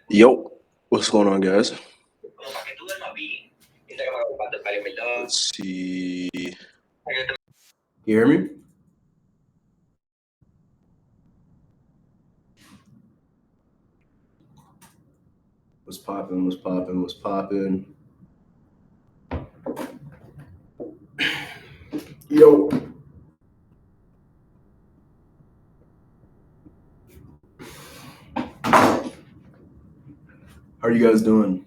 Yo, what's going on, guys? Let's see. You hear me? What's poppin'? What's poppin'? What's poppin'? Yo. How are you guys doing?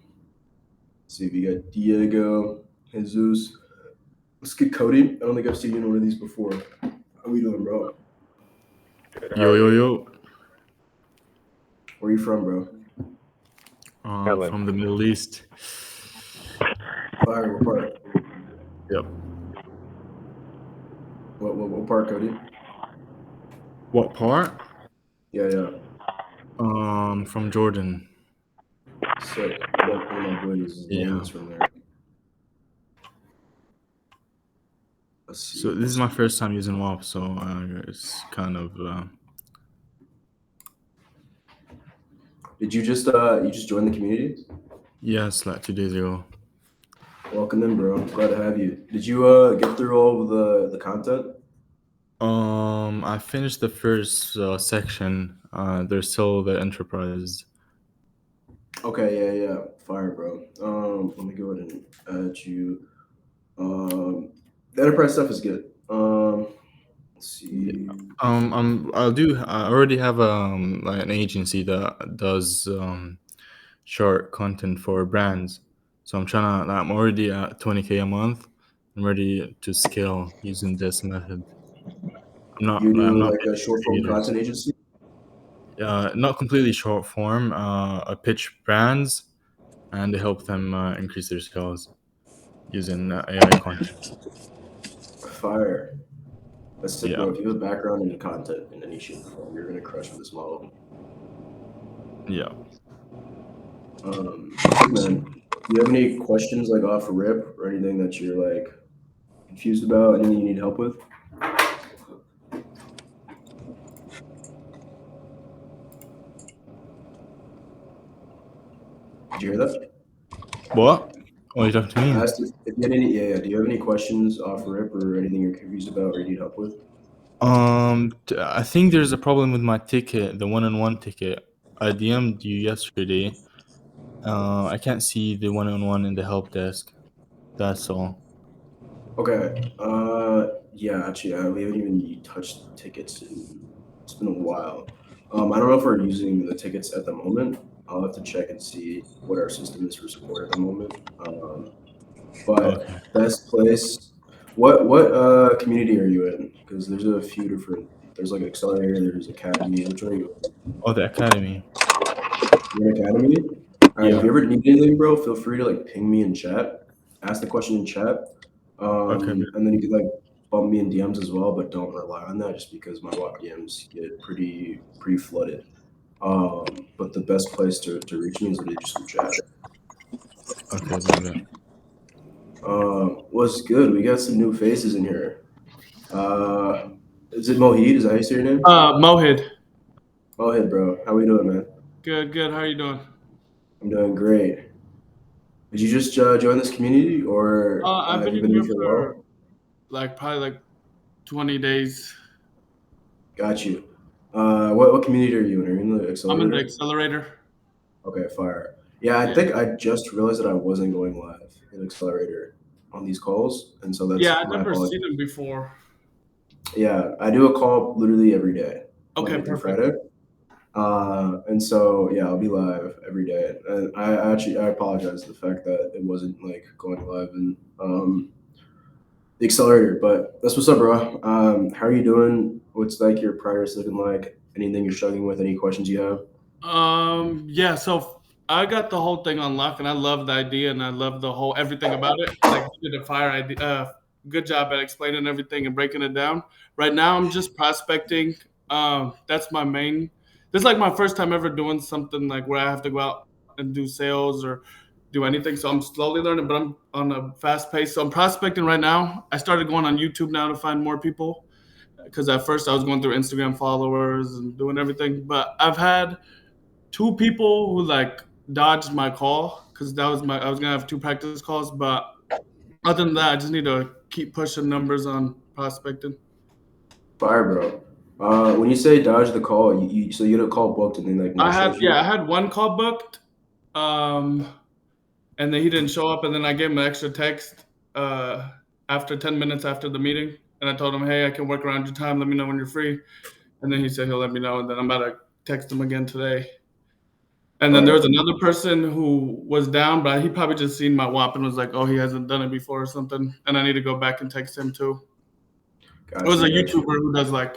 Let's see if you got Diego, Jesus. Let's get Cody. I don't think I've seen you in one of these before. How we doing, bro? Yo. Where are you from, bro? From the Middle East. Fire, what part? Yep. What part, Cody? What part? Yeah. From Jordan. Sick. One of my boys is from there. Let's see. So this is my first time using WAP, so it's kind of. Did you just join the community? Yes, like 2 days ago. Welcome in, bro. Glad to have you. Did you get through all of the content? I finished the first section. There's still the enterprise. Okay, yeah. Fire, bro. Let me go ahead and add you. The enterprise stuff is good. Let's see. I already have like an agency that does short content for brands. So I'm already at 20K a month. I'm ready to scale using this method. You do like a short form content agency? Not completely short form. I pitch brands and help them increase their sales using AI content. Fire. That's sick, Yeah. bro. If you have a background in content in any shape or form, you're gonna crush with this model. Yeah. Man, do you have any questions like off rip or anything that you're like confused about? Anything you need help with? Did you hear that? What? Oh, you talking to me? I asked if you had any. Yeah. Do you have any questions off rip or anything you're confused about or you need help with? I think there's a problem with my ticket, the one-on-one ticket. I DM'd you yesterday. I can't see the one-on-one in the help desk. That's all. Okay. Yeah. Actually, we haven't even touched tickets. It's been a while. I don't know if we're using the tickets at the moment. I'll have to check and see what our system is for support at the moment. But Okay. best place. What community are you in? Because there's a few different. There's like Accelerator. There's Academy. Which one are you in? Oh, the Academy. You're in Academy? All right. Yeah. If you ever need anything, bro, feel free to like ping me in chat. Ask the question in chat. Okay. And then you could like bump me in DMs as well, but don't rely on that just because my WAP DMs get pretty flooded. But the best place to reach me is literally just through chat. Okay. What's good? We got some new faces in here. Is it Mohid? Is that how you say your name? Mohid. Mohid, bro. How we doing, man? Good. How are you doing? I'm doing great. Did you just join this community, or I've been have you in been here here for a while? like probably 20 days. Got you. What community are you in? Are you in the Accelerator? I'm in the Accelerator. Okay, fire. Yeah, I think I just realized that I wasn't going live in Accelerator on these calls, and so that's I've my never apology. seen them before. Yeah, I do a call literally every day, Okay, Monday through perfect. Friday. And so yeah, I'll be live every day. And I apologize for the fact that it wasn't like going live in the Accelerator, but that's what's up, bro. How are you doing? What's like your progress looking like? Anything you're struggling with? Any questions you have? Yeah, so I got the whole thing on lock and I love the idea and I love the whole everything about it. Like you did a fire idea. Good job at explaining everything and breaking it down. Right now I'm just prospecting. That's my main. This is like my first time ever doing something like where I have to go out and do sales or do anything. So I'm slowly learning, but I'm on a fast pace. So I'm prospecting right now. I started going on YouTube now to find more people because at first I was going through Instagram followers and doing everything. But I've had 2 people who like dodged my call because I was gonna have 2 practice calls, but other than that, I just need to keep pushing numbers on prospecting. Fire, bro. When you say dodge the call, so you had a call booked and then like no show you? I had 1 call booked, and then he didn't show up, and then I gave him an extra text after 10 minutes after the meeting, and I told him, hey, I can work around your time. Let me know when you're free. And then he said he'll let me know, and then I'm about to text him again today. And then there was another person who was down, but he probably just seen my WAP and was like, oh, he hasn't done it before or something. And I need to go back and text him too. It was a YouTuber who does like,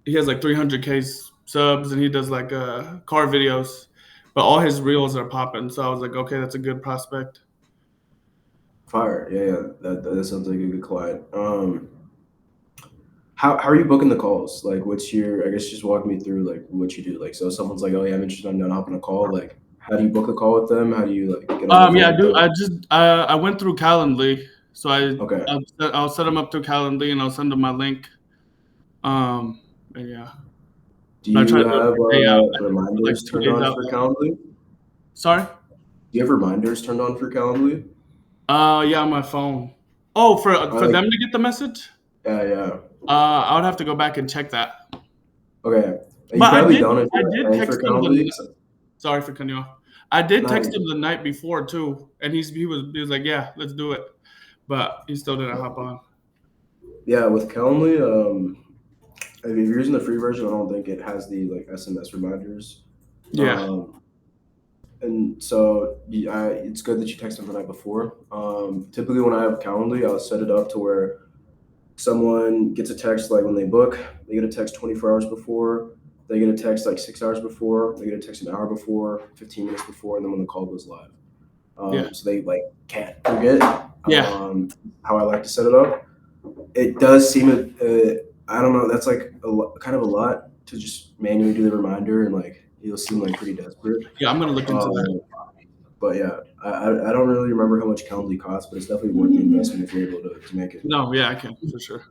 he has like 300K subs and he does like car videos, but all his reels are popping. So I was like, okay, that's a good prospect. Fire. Yeah. That sounds like a good client. How are you booking the calls? Like, what's your? I guess just walk me through like what you do. Like, so someone's like, oh yeah, I'm interested. I'm gonna hop on a call. Like, how do you book a call with them? How do you like get on the Yeah, I phone do. with them? I went through Calendly, so Okay. I'll set them up through Calendly and I'll send them my link. And yeah, Do but I try you to do it have for a day out. I do it for like reminders 2 turned days on out. for Calendly? Do Sorry. you have reminders turned on for Calendly? Yeah, on my phone. Oh, for I for like. them to get the message. Yeah. I would have to go back and check that. Okay. You But probably don't if I you're did paying for text him Calendly. sorry for cutting you off. I did Not text him the night before too, and he was like, yeah, let's do it, but he still didn't hop on. Yeah, with Calendly, if you're using the free version, I don't think it has the like SMS reminders. Yeah. And so it's good that you text them the night before. Typically, when I have Calendly, I'll set it up to where someone gets a text like when they book, they get a text 24 hours before, they get a text like 6 hours before, they get a text an hour before, 15 minutes before, and then when the call goes live. So they like can't forget. How I like to set it up. It does seem I don't know. That's like kind of a lot to just manually do the reminder, and like you'll seem like pretty desperate. Yeah, I'm gonna look into that. But yeah, I don't really remember how much Calendly costs, but it's definitely worth the investment if you're able to make it. No, yeah, I can for sure.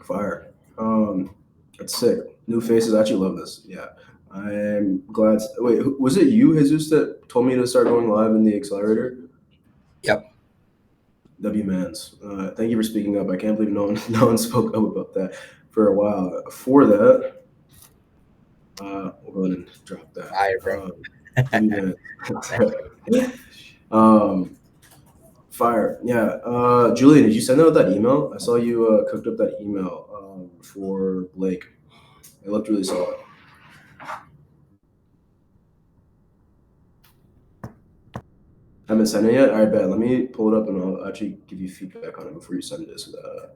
Fire. That's sick. New faces. I actually love this. Yeah. I'm glad. Wait, was it you, Jesus, that told me to start going live in the accelerator? Yep. W Mans. Thank you for speaking up. I can't believe no one spoke up about that for a while. For that, we'll go ahead and drop that. Fire. Yeah. Julian, did you send out that email? I saw you cooked up that email for Blake. It looked really solid. Haven't sent it yet? All right, bet. Let me pull it up and I'll actually give you feedback on it before you send it so that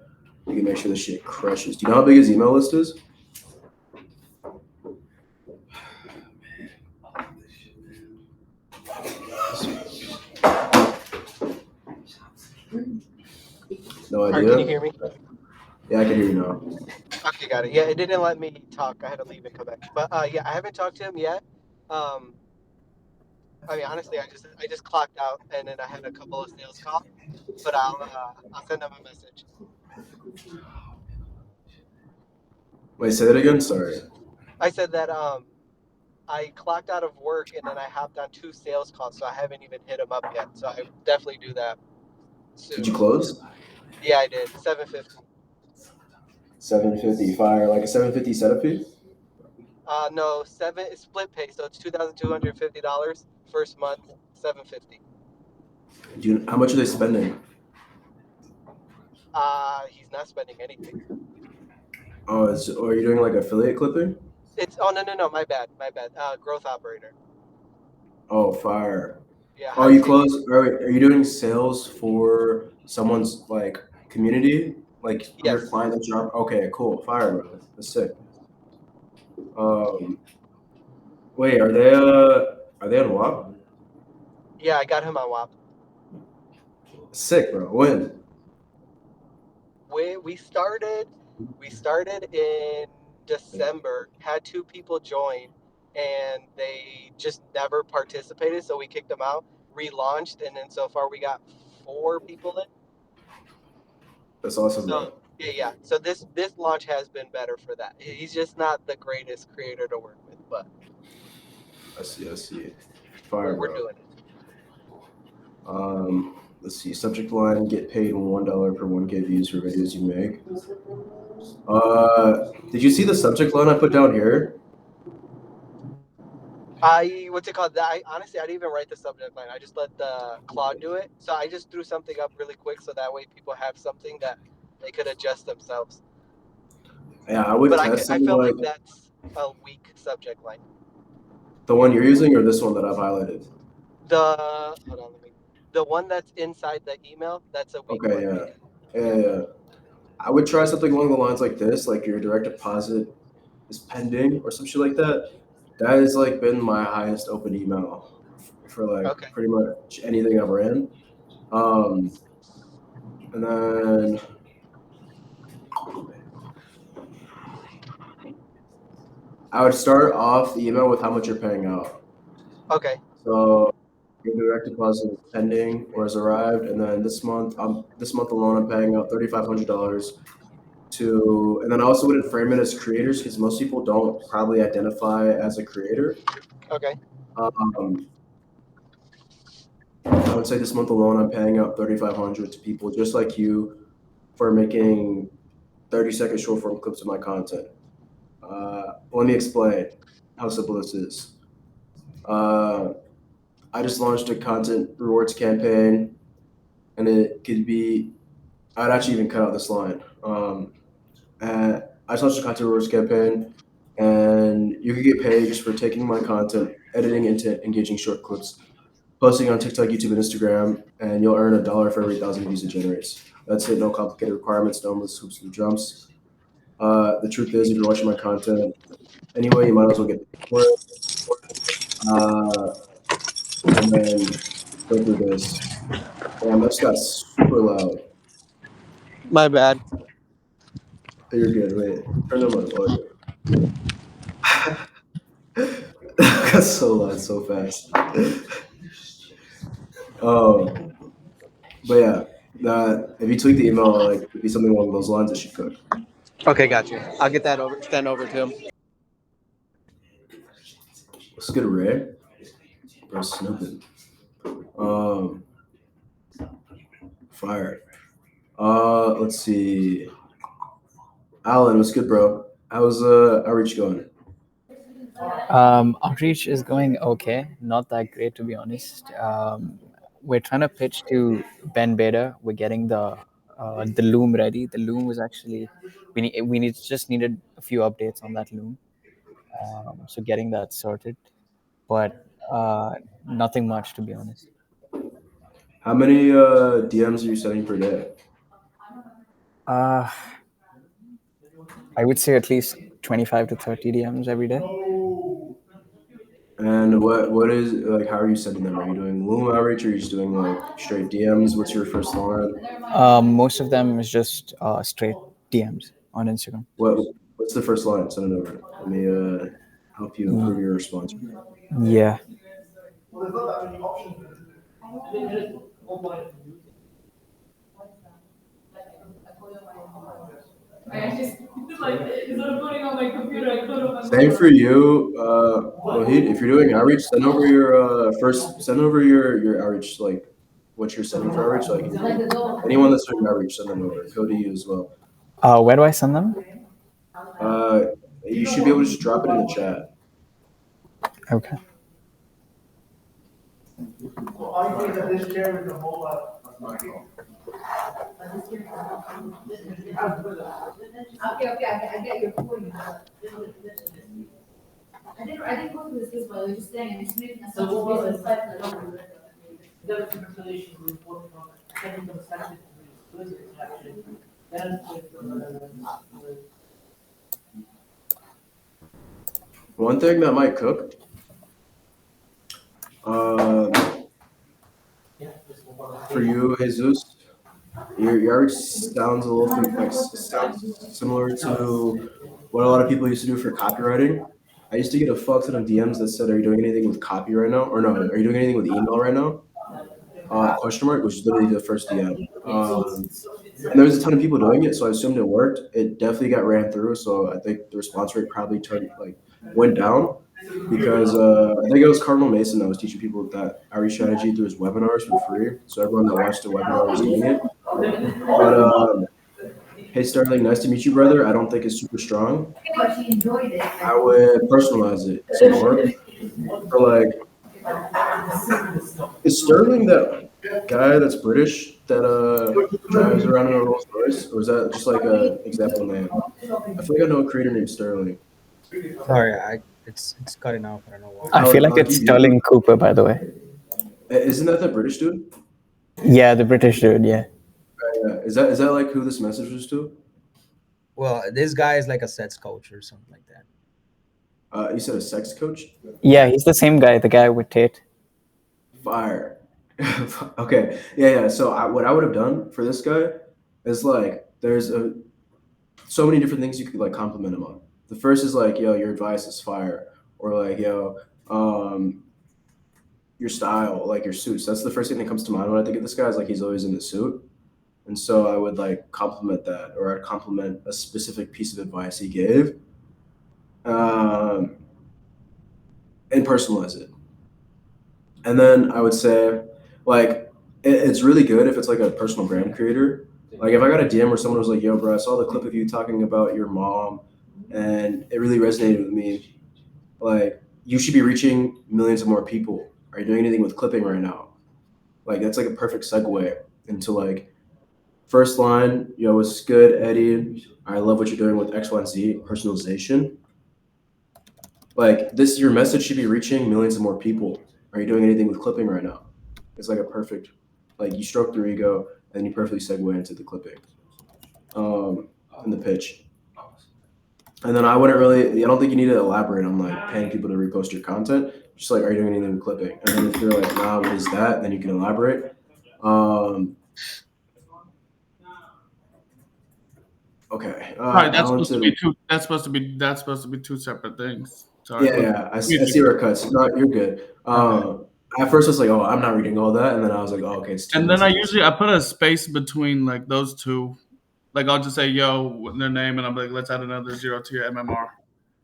you can make sure this shit crushes. Do you know how big his email list is? No idea. Can you hear me? Yeah, I can hear you now. Okay, got it. Yeah, it didn't let me talk. I had to leave and come back. But yeah, I haven't talked to him yet. I mean, honestly, I just clocked out and then I had a couple of sales calls. But I'll send him a message. Wait, say that again. Sorry. I said that I clocked out of work and then I hopped on 2 sales calls, so I haven't even hit him up yet. So I definitely do that soon. Did you close? Yeah, I did. $750. $750 fire, like a $750 setup fee? No, it's split pay, so it's $2,250 first month, $750. How much are they spending? He's not spending anything. Oh, are you doing like affiliate clipping? No, my bad. Growth operator. Oh, fire. Yeah. Oh, you close? Are you doing sales for someone's like community? Like your client that you're okay, cool. Fire, bro. That's sick. Wait, are they on WAP? Yeah, I got him on WAP. Sick, bro. When? We started in December, had 2 people join, and they just never participated, so we kicked them out, relaunched, and then so far we got 4 people in. That's awesome, So, bro. Yeah. So this launch has been better for that. He's just not the greatest creator to work with. but I see. I see. Fire, we're bro. doing it. Let's see. Subject line: Get paid $1 per 1K views for videos you make. Did you see the subject line I put down here? What's it called? I honestly I didn't even write the subject line. I just let the Claude do it. So I just threw something up really quick so that way people have something that they could adjust themselves. Yeah, I would But test I something feel like like that's a weak subject line. the one you're using or this one that I've highlighted. Hold on, the one that's inside the email, that's a weak Okay, one. yeah. I would try something along the lines like this, like your direct deposit is pending or some shit like that. That has like been my highest open email for like Okay. pretty much anything I've ran. And then I would start off the email with how much you're paying out. Okay. So your direct deposit is pending or has arrived, and then this month alone I'm paying out $3,500 to, and then I also wouldn't frame it as creators because most people don't probably identify as a creator. Okay. Um, I would say this month alone I'm paying out $3,500 to people just like you for making 30-second short form clips of my content. Let me explain how simple this is. I just launched a content rewards campaign, and it could be. I'd actually even cut out this line. I just launched a content rewards campaign, and you could get paid just for taking my content, editing into engaging short clips, posting on TikTok, YouTube, and Instagram, and you'll earn $1 for every 1,000 views it generates. That's it. No complicated requirements. No endless hoops and jumps. The truth is, if you're watching my content anyway, you might as well get paid for it. And then go through this. Damn, that just got super loud. My bad. You're good. Wait, turn down my volume. That got so loud so fast. But yeah, that if you tweak the email, like it'd be something along those lines, it should cook. Okay, got you. I'll get that sent over to him. What's good, Ray? Bro, snooping. Fire. Let's see. Alan, what's good, bro? How's outreach going? Outreach is going okay, not that great to be honest. We're trying to pitch to Ben Beta. We're getting the loom ready. The loom was actually just needed a few updates on that loom, so getting that sorted. But nothing much to be honest. How many DMs are you sending per day? Uh, I would say at least 25 to 30 DMs every day. And what is like? How are you sending them? Are you doing Loom outreach, or are you just doing like straight DMs? What's your first line? Most of them is just straight DMs on Instagram. What's the first line? Send it over. Let me help you improve your response. Yeah. Same for you, Wahid. If you're doing outreach, send over your send over your outreach, like what you're sending for outreach. Like anyone that's doing outreach, send them over. Cody, you as well. Where do I send them? You should be able to just drop it in the chat. Okay. Okay, I get your point. I didn't go through this case, but I was just saying, it's making a such a business cycle along. One thing that might cook. For you, Jesus, your outreach sounds a little like sounds similar to what a lot of people used to do for copywriting. I used to get a fuck ton of DMs that said, "Are you doing anything with copy right now?" Or no, "Are you doing anything with email right now?" Question mark, which is literally the first DM. And there was a ton of people doing it, so I assumed it worked. It definitely got ran through, so I think the response rate probably went down. because I think it was Cardinal Mason that was teaching people that outreach strategy through his webinars for free. So everyone that watched the webinar was doing it. But hey Sterling, nice to meet you, brother. I don't think it's super strong. I would personalize it some more. For like, is Sterling that guy that's British that drives around in a Rolls Royce, or is that just like a example name? I feel like I know a creator named Sterling. Sorry, it's cutting off. I don't know why. I feel like Alec, it's you muted Sterling Cooper, by the way. me? Isn't that the British dude? Yeah, the British dude. Yeah. Is that like who this message was to? Well, this guy is like a sets coach or something like that. You said a sex coach? Yeah, he's the same guy, the guy with Tate. Fire. Okay. Yeah. So what I would have done for this guy is like there's so many different things you could like compliment him on. The first is like, yo, your advice is fire, or like, yo, your style, like your suits. That's the first thing that comes to mind when I think of this guy. Is like he's always in the suit, and so I would like compliment that, or I'd compliment a specific piece of advice he gave, um, and personalize it. And then I would say, like, it's really good if it's like a personal brand creator. Like, if I got a DM where someone was like, yo, bro, I saw the clip of you talking about your mom and it really resonated with me. Like, you should be reaching millions of more people. Are you doing anything with clipping right now? Like, that's like a perfect segue into like, first line, yo, it's good, Eddie. I love what you're doing with X, Y, and Z personalization. Like, this, your message should be reaching millions of more people. Are you doing anything with clipping right now? It's like a perfect, like you stroke their ego and you perfectly segue into the clipping, and the pitch. And then I don't think you need to elaborate on like paying people to repost your content. Just like, are you doing anything with clipping? And then if you're like, nah, what is that? Then you can elaborate. Okay. Sorry, that's supposed to be two. That's supposed to be two separate things. Sorry. Yeah. I see where it cuts. No, you're good. At first I was like, oh, I'm not reading all that, and then I was like, oh, okay, it's two And then messages. I put a space between like those two. Like I'll just say yo their name, and I'm like, let's add another 0 to your MMR,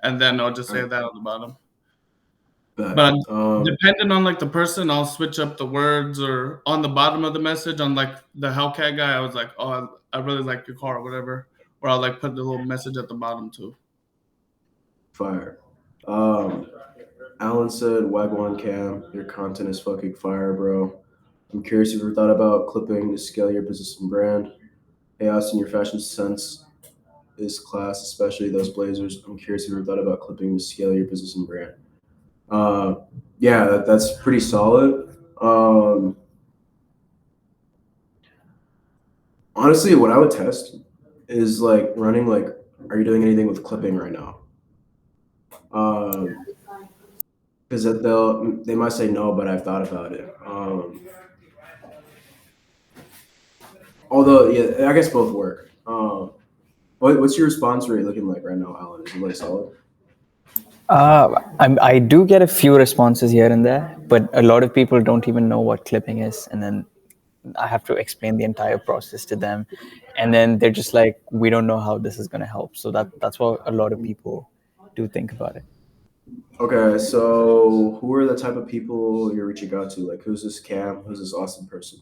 and then I'll just say that on the bottom. But depending on like the person, I'll switch up the words, or on the bottom of the message on like the Hellcat guy, I was like, oh, I really like your car or whatever, or I'll like put the little message at the bottom too. Fire. Alan said, Wagwan Cam, your content is fucking fire, bro. I'm curious if you ever thought about clipping to scale your business and brand. Hey, Austin, your fashion sense is class, especially those blazers. I'm curious if you ever thought about clipping to scale your business and brand. Yeah, that's pretty solid. Honestly, what I would test is like running like, are you doing anything with clipping right now? Because they might say no, but I've thought about it. Although, yeah, I guess both work. What's your response rate looking like right now, Alan? Is it like solid? I do get a few responses here and there, but a lot of people don't even know what clipping is, and then I have to explain the entire process to them, and then they're just like, we don't know how this is going to help. So that's what a lot of people do think about it. Okay, so who are the type of people you're reaching out to? Like, who's this Cam? Who's this awesome person?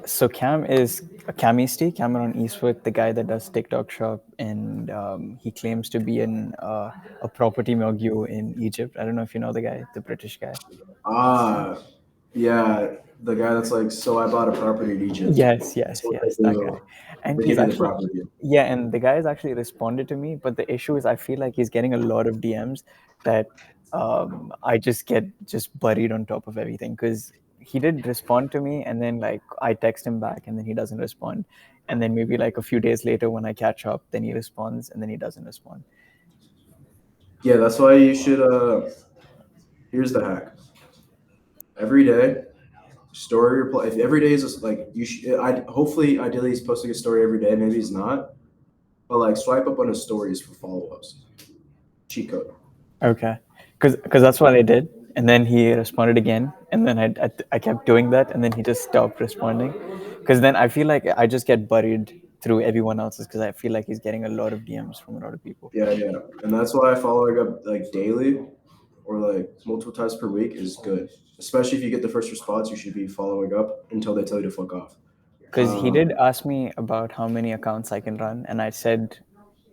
So Cam is Cam Easty, Cameron Eastwood, the guy that does TikTok shop, and he claims to be a property mogul in Egypt. I don't know if you know the guy, the British guy. Yeah, the guy that's like, so I bought a property in Egypt. Yes, that guy. And they he's give you the actually, property. yeah, and the guy has actually responded to me, but the issue is I feel like he's getting a lot of DMs that I just get buried on top of everything, because he did respond to me, and then like I text him back, and then he doesn't respond, and then maybe like a few days later when I catch up, then he responds, and then he doesn't respond. Yeah, that's why you should. Here's the hack. Every day, story reply. If every day is just like you should, hopefully, ideally, he's posting a story every day. Maybe he's not, but like swipe up on his stories for follow-ups. Cheat code. Okay, because that's what I did, and then he responded again, and then I kept doing that, and then he just stopped responding, because then I feel like I just get buried through everyone else's, because I feel like he's getting a lot of DMs from a lot of people. Yeah, and that's why I follow up like daily. or like multiple times per week is good. Especially if you get the first response, you should be following up until they tell you to fuck off. Because he did ask me about how many accounts I can run, and I said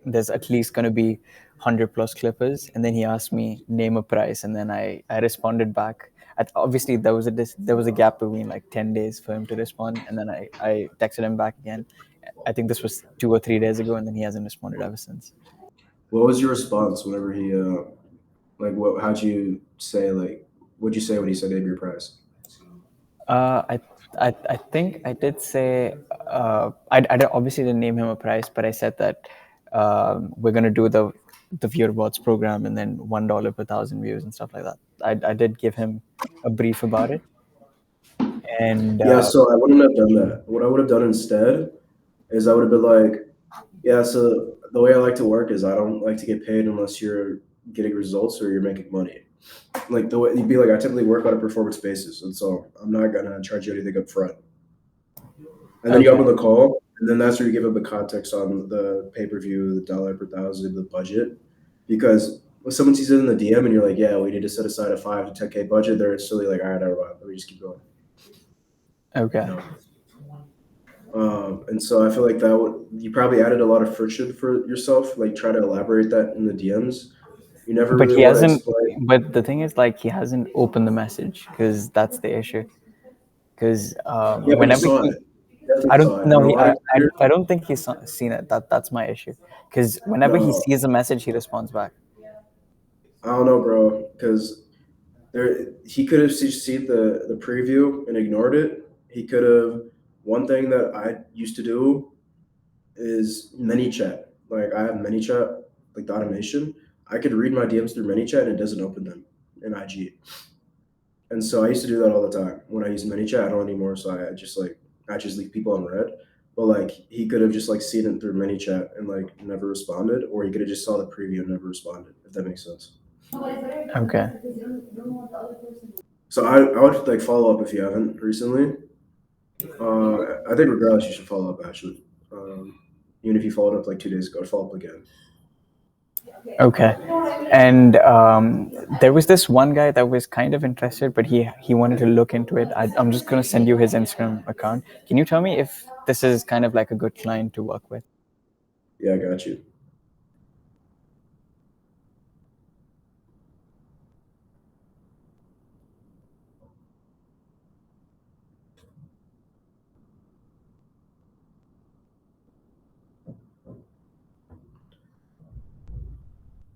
there's at least going to be 100 plus clippers. And then he asked me name a price, and then I responded back. Obviously, there was a gap between like 10 days for him to respond, and then I texted him back again. I think this was 2 or 3 days ago, and then he hasn't responded ever since. What was your response whenever he like what? How'd you say like? What'd you say when he said name your price? I think I did say obviously didn't name him a price, but I said that we're gonna do the viewer bots program and then $1 per 1,000 views and stuff like that. I did give him a brief about it, and Yeah, so I wouldn't have done that. What I would have done instead is I would have been like, yeah, so the way I like to work is I don't like to get paid unless you're getting results or you're making money. Like the way you'd be like, I typically work on a performance basis, and so I'm not gonna charge you anything up front. And then you Okay. open the call, and then that's where you give them the context on the pay per view, the dollar per thousand, the budget. Because when someone sees it in the DM and you're like, yeah, we need to set aside a 5 to 10K budget, they're instantly like, all right, never mind, let me just keep going. Okay. You know? And so I feel like you probably added a lot of friction for yourself. Like try to elaborate that in the DMs. You never But really he want to hasn't. explain. But the thing is, like, he hasn't opened the message because that's the issue. Because Yeah, but you whenever saw he, it. Definitely I saw don't it. know. And a lot of I don't think he's seen it. That's my issue. Because whenever he no, sees a message, he responds back. I don't know, bro. Because he could have seen the preview and ignored it. He could have. One thing that I used to do is ManyChat. Like I have ManyChat, like the automation. I could read my DMs through ManyChat and it doesn't open them in IG. And so I used to do that all the time when I use ManyChat. I don't anymore, so I just leave people on red. But like he could have just like seen it through ManyChat and like never responded, or he could have just saw the preview and never responded. If that makes sense. Okay. So I would like follow up if you haven't recently. I think regardless you should follow up actually. Even if you followed up like 2 days ago, follow up again. Okay. And there was this one guy that was kind of interested, but he wanted to look into it. I'm just gonna send you his Instagram account. Can you tell me if this is kind of like a good client to work with? Yeah, I got you.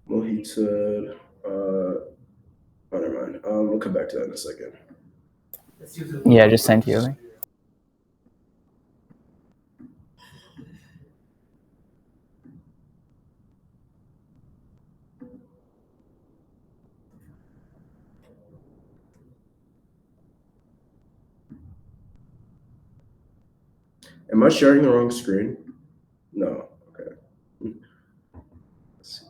Mohit said, oh, never mind. We'll come back to that in a second. Yeah, I just sent you. Right? Am I sharing the wrong screen? No. Okay. Let's see.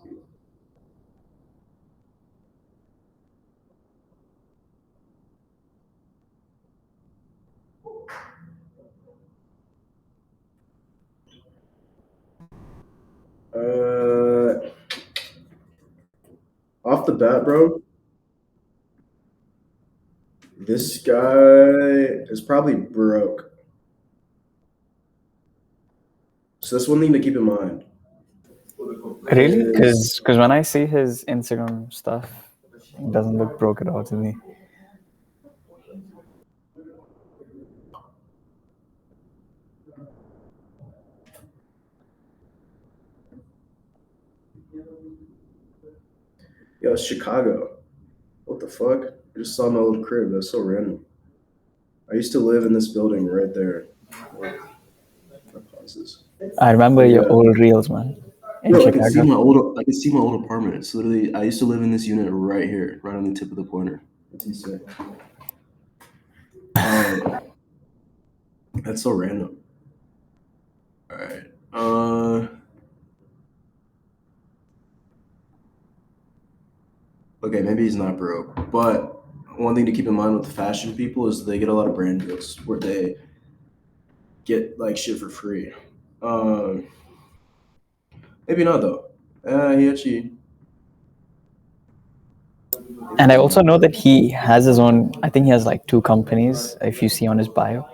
Off the bat, bro, this guy is probably broke. So that's one thing to keep in mind. Really? Because when I see his Instagram stuff, it doesn't look broke at all to me. Yo, it's Chicago. What the fuck? I just saw my old crib. That's so random. I used to live in this building right there. I pause this. I remember your Yeah. old reels, man. In Bro, I can see Chicago. I can see my old apartment. It's literally I used to live in this unit right here, right on the tip of the pointer. That's insane. That's so random. All right. Okay, maybe he's not broke, but one thing to keep in mind with the fashion people is they get a lot of brand deals where they get like shit for free. Maybe not though. He actually. And I also know that he has his own. I think he has like 2 companies. If you see on his bio.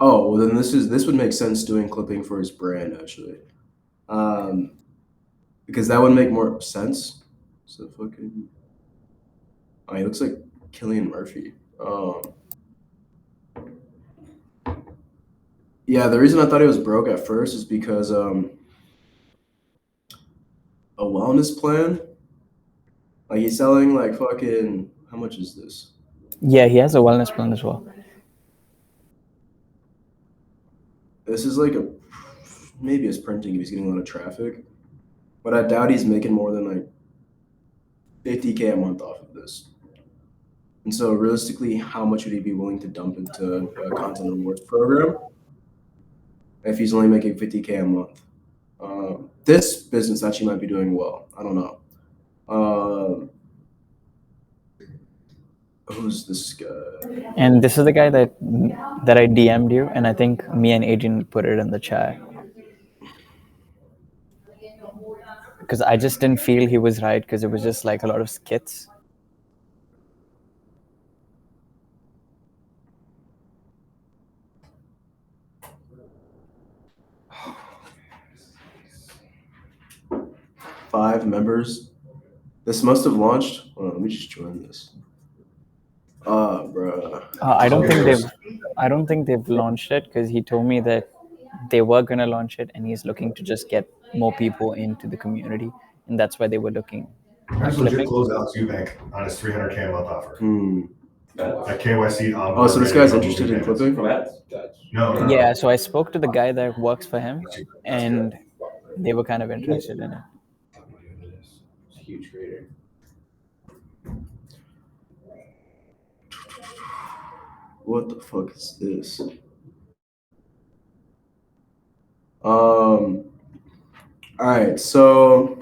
Oh, well then this would make sense doing clipping for his brand actually, because that would make more sense. So fucking, oh, he looks like Killian Murphy. Yeah, the reason I thought he was broke at first is because a wellness plan. Like he's selling like fucking, how much is this? Yeah, he has a wellness plan as well. This is like maybe it's printing if he's getting a lot of traffic, but I doubt he's making more than like 50K a month off of this. And so realistically, how much would he be willing to dump into a content rewards program if he's only making 50K a month? This business actually might be doing well. I don't know. Who's this guy? And this is the guy that I DM'd you, and I think me and Adrian put it in the chat because I just didn't feel he was right because it was just like a lot of skits. Five members. This must have launched. Hold on, let me just join this. Bruh. I don't think they've launched it because he told me that they were gonna launch it, and he's looking to just get more people into the community, and that's why they were looking. There's legit close Alex Eubank on his 300K a month offer. At KYC. Oh, so this guy's interested in clipping? No. Yeah, so I spoke to the guy that works for him, and they were kind of interested in it. It's a huge creator. What the fuck is this? All right, so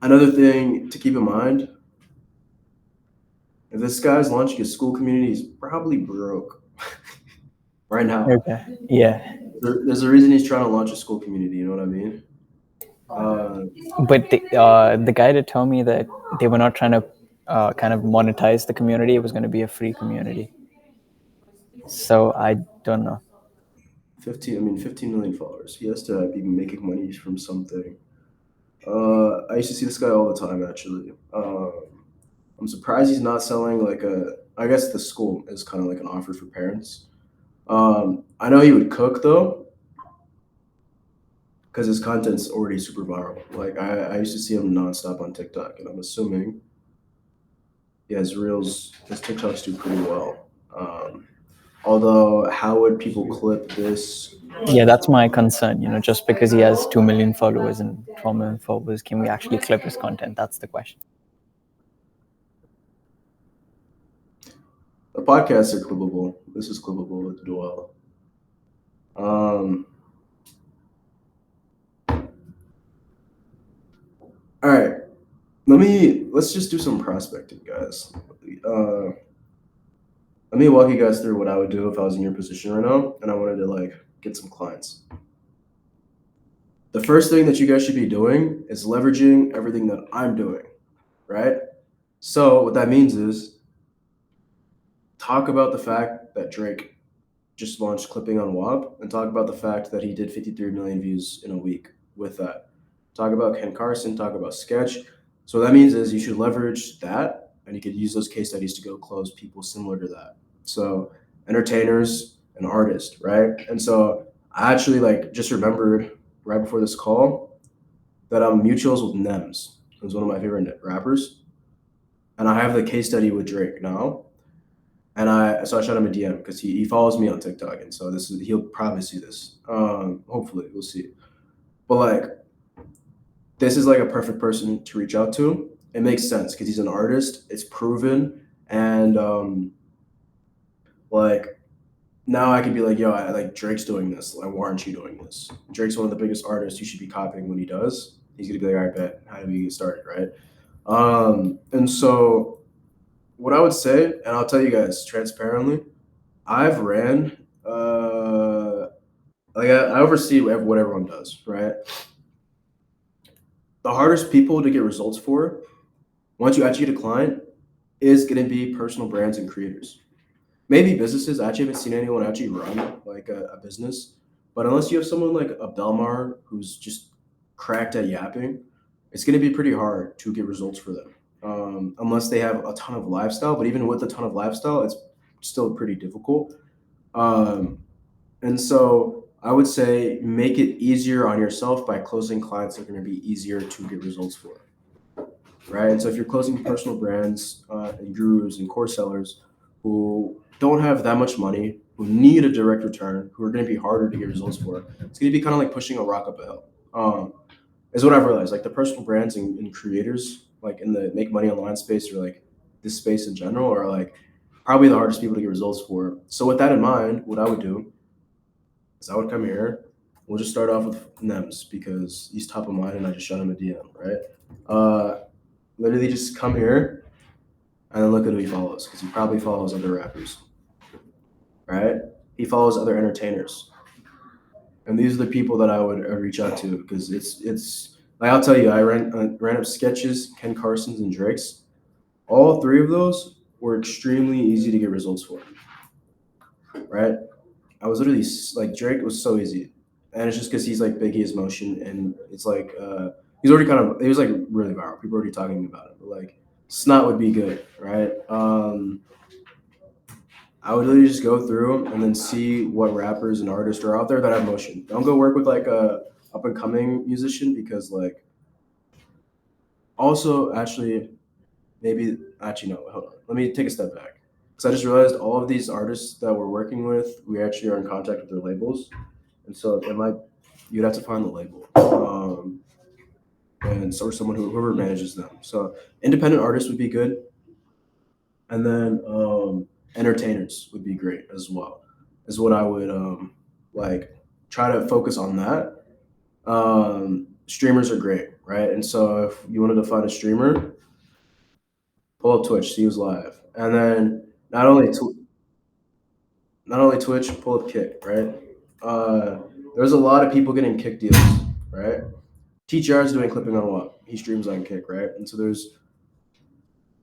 another thing to keep in mind, if this guy's launching a school community, he's probably broke right now. Okay. Yeah. There's a reason he's trying to launch a school community, you know what I mean? But the guy that told me that they were not trying to kind of monetize the community, it was going to be a free community. So I don't know. 15 million followers. He has to be making money from something. I used to see this guy all the time, actually. I'm surprised he's not selling like I guess the school is kind of like an offer for parents. I know he would cook though, because his content's already super viral. Like I used to see him nonstop on TikTok, and I'm assuming, yeah, his TikToks do pretty well. Although, how would people clip this? Yeah, that's my concern. Just because he has 2 million followers and 12 million followers, can we actually clip his content? That's the question. The podcasts are clippable. This is clippable with Dwell. All right, let's just do some prospecting, guys. Let me walk you guys through what I would do if I was in your position right now and I wanted to get some clients. The first thing that you guys should be doing is leveraging everything that I'm doing, right? So what that means is talk about the fact that Drake just launched clipping on WAP, and talk about the fact that he did 53 million views in a week with that. Talk about Ken Carson, talk about Sketch. So what that means is you should leverage that, and you could use those case studies to go close people similar to that. So entertainers and artists, right? And so I actually just remembered right before this call that I'm mutuals with Nems, who's one of my favorite rappers. And I have the case study with Drake now. And I shot him a DM because he follows me on TikTok. And so he'll probably see this. Hopefully, we'll see. But this is a perfect person to reach out to. It makes sense because he's an artist. It's proven. And now I could be like, yo, Drake's doing this. Why aren't you doing this? Drake's one of the biggest artists. You should be copying what he does. He's gonna be like, all right, bet. How do we get started, right? And so what I would say, and I'll tell you guys transparently, I've ran like I oversee what everyone does, right? The hardest people to get results for, once you actually get a client, is going to be personal brands and creators. Maybe businesses. I actually haven't seen anyone actually run like a business, but unless you have someone like a Belmar who's just cracked at yapping, it's going to be pretty hard to get results for them. Unless they have a ton of lifestyle, but even with a ton of lifestyle, it's still pretty difficult. Um, and so I would say make it easier on yourself by closing clients that are going to be easier to get results for, right? And so if you're closing personal brands and gurus and core sellers who don't have that much money, who need a direct return, who are going to be harder to get results for, it's going to be kind of like pushing a rock up a hill. Is what I've realized. Like the personal brands and creators, like in the make money online space or like this space in general, are like probably the hardest people to get results for. So with that in mind, what I would do is I would come here. We'll just start off with Nems because he's top of mind, and I just shot him a DM, right? Literally just come here and then look at who he follows because he probably follows other rappers, right? He follows other entertainers, and these are the people that I would reach out to because it's like I'll tell you, I ran up sketches, Ken Carson's and Drake's. All three of those were extremely easy to get results for, right? I was literally like Drake was so easy, and it's just because he's like Biggie's motion, and it's like he's already kind of he was like really viral. People are already talking about it, but like Snot would be good, right? I would literally just go through them and then see what rappers and artists are out there that have motion. Don't go work with like a up and coming musician because like also actually maybe actually no hold on let me take a step back because I just realized all of these artists that we're working with we actually are in contact with their labels and so it might you'd have to find the label and or someone whoever manages them. So independent artists would be good, and then entertainers would be great as well. Is what I would like try to focus on that. Streamers are great, right? And so if you wanted to find a streamer, pull up Twitch, see who's live, and then not only Twitch, pull up Kick, right? There's a lot of people getting Kick deals, right? TGR is doing clipping on what? He streams on Kick, right? And so there's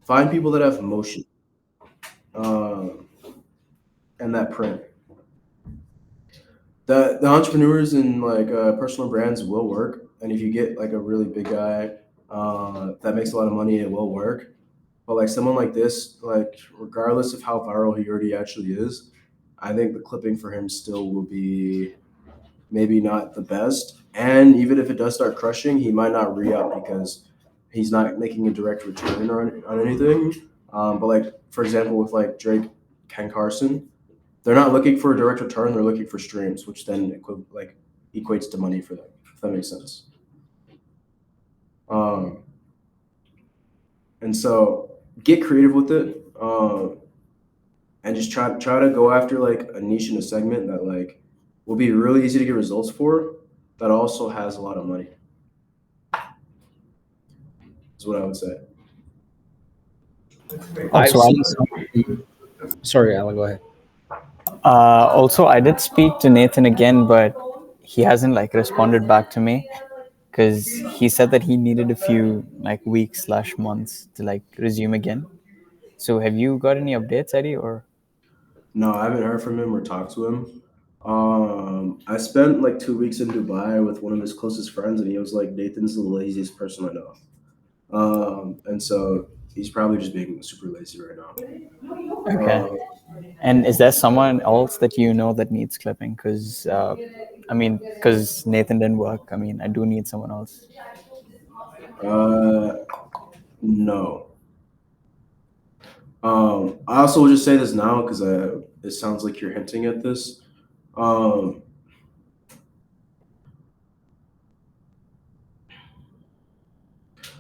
find people that have motion um, and that print. The entrepreneurs and like personal brands will work, and if you get like a really big guy that makes a lot of money, it will work. But like someone like this, like regardless of how viral he already actually is, I think the clipping for him still will be maybe not the best. And even if it does start crushing, he might not re-up because he's not making a direct return on anything. But like for example, with like Drake, Ken Carson, they're not looking for a direct return. They're looking for streams, which then equates to money for them. If that makes sense. And so get creative with it, and just try to go after like a niche in a segment that like will be really easy to get results for. That also has a lot of money. Is what I would say. Sorry, Alan, go ahead. Also, I did speak to Nathan again, but he hasn't like responded back to me because he said that he needed a few like weeks/months to like resume again. So, have you got any updates, Eddie? Or No, I haven't heard from him or talked to him. I spent like 2 weeks in Dubai with one of his closest friends, and he was like, "Nathan's the laziest person I know," and so he's probably just being super lazy right now. okay. And is there someone else that you know that needs clipping? Because because Nathan didn't work. I mean, I do need someone else. No. I also will just say this now because it sounds like you're hinting at this.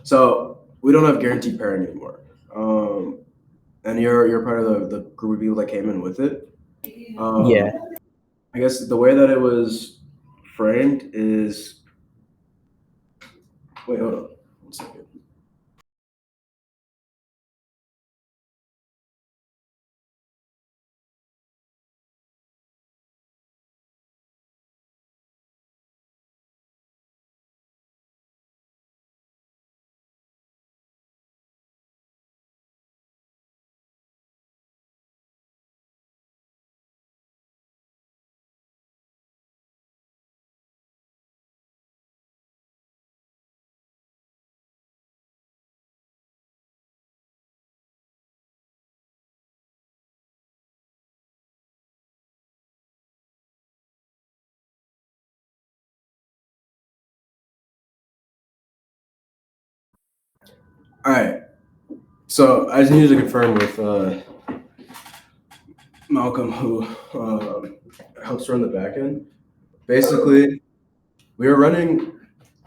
So we don't have guaranteed parent anymore. And you're part of the group of people that came in with it. Yeah. I guess the way that it was framed is wait, hold on. 1 second. All right. So I just needed to confirm with Malcolm, who helps run the back end. Basically, we were running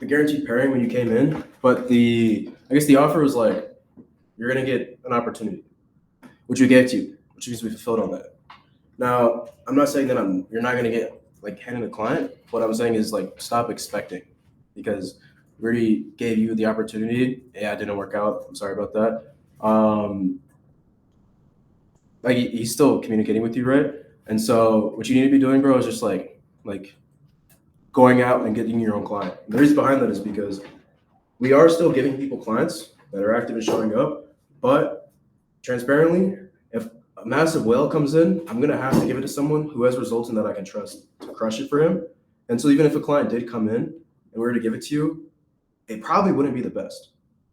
the guaranteed pairing when you came in, but I guess the offer was like, you're gonna get an opportunity, which we gave to you, which means we fulfilled on that. Now, I'm not saying that you're not gonna get like handing the client. What I'm saying is like stop expecting, because we already gave you the opportunity. Yeah, it didn't work out. I'm sorry about that. Like he's still communicating with you, right? And so what you need to be doing, bro, is just like going out and getting your own client. The reason behind that is because we are still giving people clients that are active and showing up, but transparently, if a massive whale comes in, I'm gonna have to give it to someone who has results and that I can trust to crush it for him. And so even if a client did come in and we were to give it to you, it probably wouldn't be the best.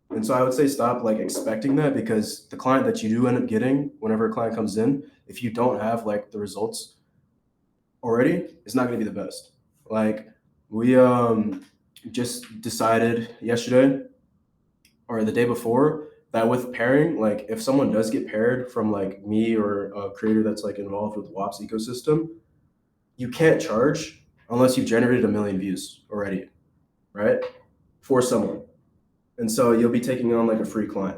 And so I would say stop like expecting that, because the client that you do end up getting, whenever a client comes in, if you don't have like the results already, it's not gonna be the best. Like we just decided yesterday or the day before that with pairing, like if someone does get paired from like me or a creator that's like involved with WAP's ecosystem, you can't charge unless you've generated 1 million views already, right? For someone. And so you'll be taking on like a free client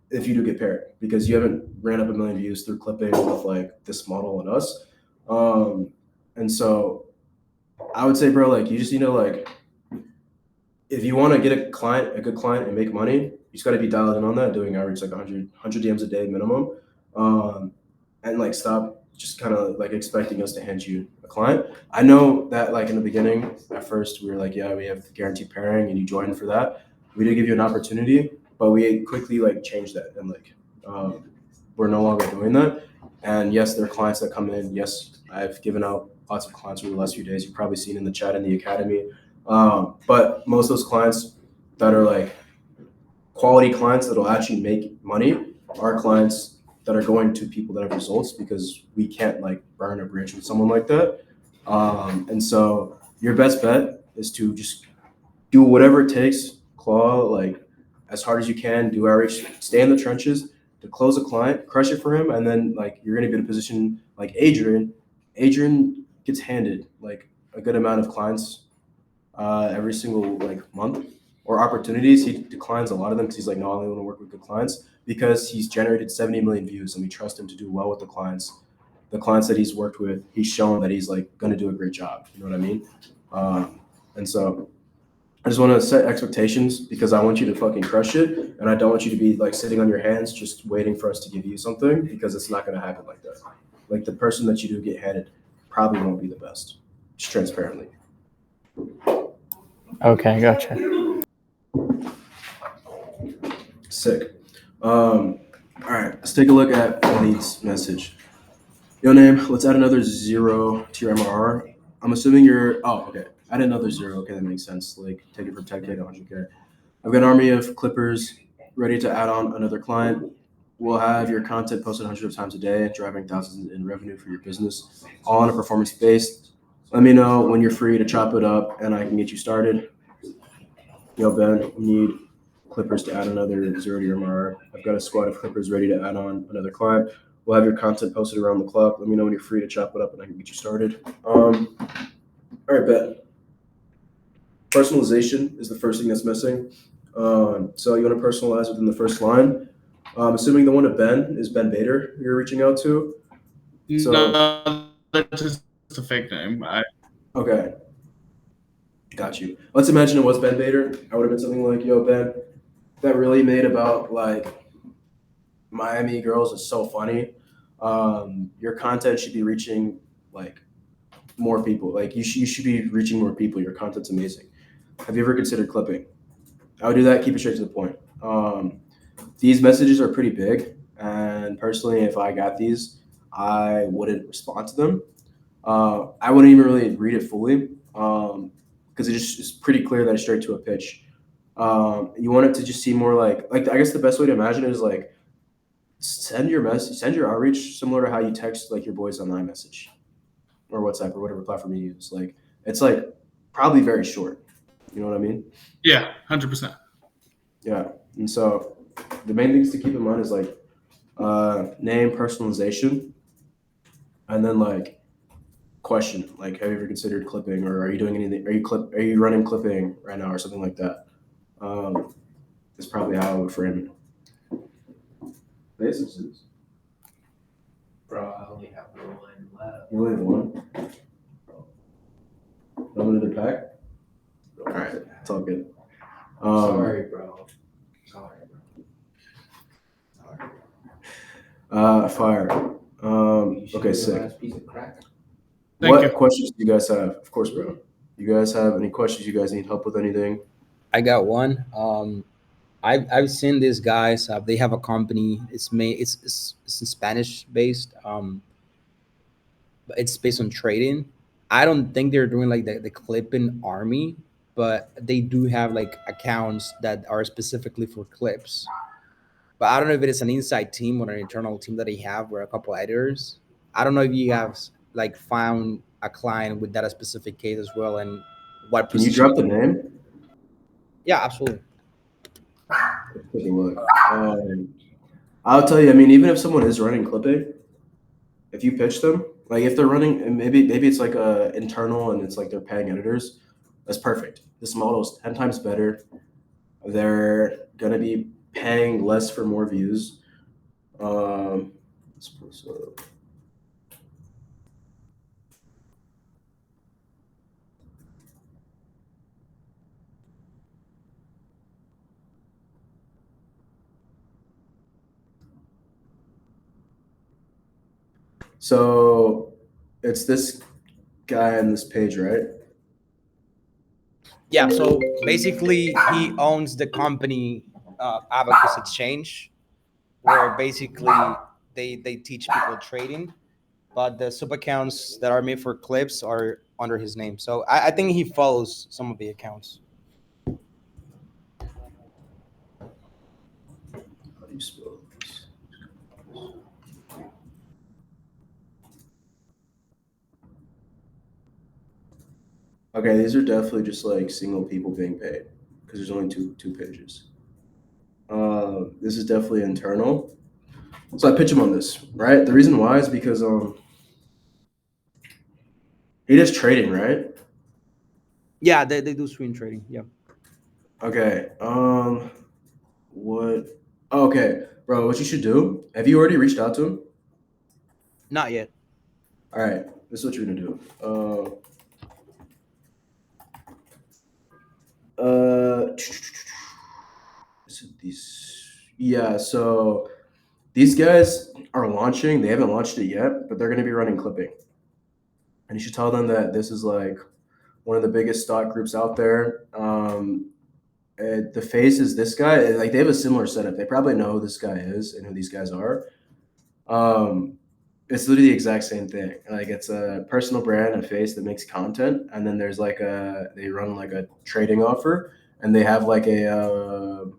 if you do get paired, because you haven't ran up 1 million views through clipping with like this model and us. And so I would say, bro, like you just need to like, if you want to get a good client and make money, you just got to be dialed in on that, doing average like 100 DMs a day minimum. And like stop just kind of like expecting us to hand you a client. I know that like in the beginning, at first we were like, yeah, we have guaranteed pairing and you joined for that. We did give you an opportunity, but we quickly like changed that and like we're no longer doing that. And yes, there are clients that come in. Yes, I've given out lots of clients over the last few days. You've probably seen in the chat in the academy. But most of those clients that are like quality clients that'll actually make money are clients that are going to people that have results, because we can't like burn a bridge with someone like that. And so your best bet is to just do whatever it takes, claw like as hard as you can, do outreach, stay in the trenches to close a client, crush it for him, and then like you're gonna be in a position like Adrian. Adrian gets handed like a good amount of clients every single like month or opportunities. He declines a lot of them because he's like, no, I only want to work with good clients, because he's generated 70 million views and we trust him to do well with the clients. The clients that he's worked with, he's shown that he's like going to do a great job. You know what I mean? And so I just want to set expectations, because I want you to fucking crush it. And I don't want you to be like sitting on your hands just waiting for us to give you something, because it's not going to happen like that. Like the person that you do get handed probably won't be the best, just transparently. Okay, gotcha. Sick. All right, let's take a look at Waleed's message. Yo, name, let's add another 0 to your MRR. I'm assuming okay. Add another 0. Okay, that makes sense. Like, take it from 10K to 100K. I've got an army of clippers ready to add on another client. We'll have your content posted hundreds of times a day, driving thousands in revenue for your business, all on a performance based. Let me know when you're free to chop it up and I can get you started. Yo, Ben, need clippers to add another 0 to your MRR. I've got a squad of clippers ready to add on another client. We'll have your content posted around the clock. Let me know when you're free to chop it up and I can get you started. All right, Ben. Personalization is the first thing that's missing. So you want to personalize within the first line. Assuming the one to Ben is Ben Bader you're reaching out to. So, no, that's just a fake name. Okay. Got you. Let's imagine it was Ben Bader. I would have been something like, yo, Ben, that really made about like Miami girls is so funny. Your content should be reaching like more people. Like you should be reaching more people. Your content's amazing. Have you ever considered clipping? I would do that. Keep it straight to the point. These messages are pretty big, and personally, if I got these, I wouldn't respond to them. I wouldn't even really read it fully, because it's pretty clear that it's straight to a pitch. You want it to just seem more like I guess the best way to imagine it is like send your outreach similar to how you text like your boys on iMessage or WhatsApp or whatever platform you use. Like it's like probably very short. You know what I mean? Yeah, 100%. Yeah. And so the main things to keep in mind is like name, personalization, and then like question, like have you ever considered clipping, or are you doing anything? Are you running clipping right now, or something like that? Is probably how I would frame it. Basics is. Bro, I only have one left. You only have one. No another pack. All right, it's all good. Sorry, bro. Sorry, bro. Fire. You should Okay, be the sick. last piece of crack. Thank What you. questions do you guys have? Of course, bro. You guys have any questions? You guys need help with anything? I got one. I've seen these guys. They have a company. It's Spanish based. But it's based on trading. I don't think they're doing like the clipping army, but they do have like accounts that are specifically for clips. But I don't know if it is an inside team or an internal team that they have, or a couple editors. I don't know if you have like found a client with that specific case as well, and what Can you position. drop the name? Yeah, absolutely. Let's take a look. I'll tell you. I mean, even if someone is running clipping, if you pitch them, like if they're running, and maybe it's like a internal and it's like they're paying editors, that's perfect. This model is 10 times better. They're gonna be paying less for more views. So So it's this guy on this page, right? Yeah. So basically, he owns the company Abacus Exchange, where basically they teach people trading, but the sub accounts that are made for clips are under his name. So I think he follows some of the accounts. How do you spell this? Okay, these are definitely just like single people being paid because there's only two pages. This is definitely internal. So I pitch him on this, right? The reason why is because he does trading, right? Yeah, they do swing trading. Yeah. Okay. What? Oh, okay, bro. What you should do? Have you already reached out to him? Not yet. All right. This is what you're gonna do. Is it these? Yeah. So these guys are launching. They haven't launched it yet, but they're gonna be running clipping. And you should tell them that this is like one of the biggest stock groups out there. The face is this guy. Like they have a similar setup. They probably know who this guy is and who these guys are. It's literally the exact same thing. Like it's a personal brand, a face that makes content, and then there's like they run like a trading offer, and they have like a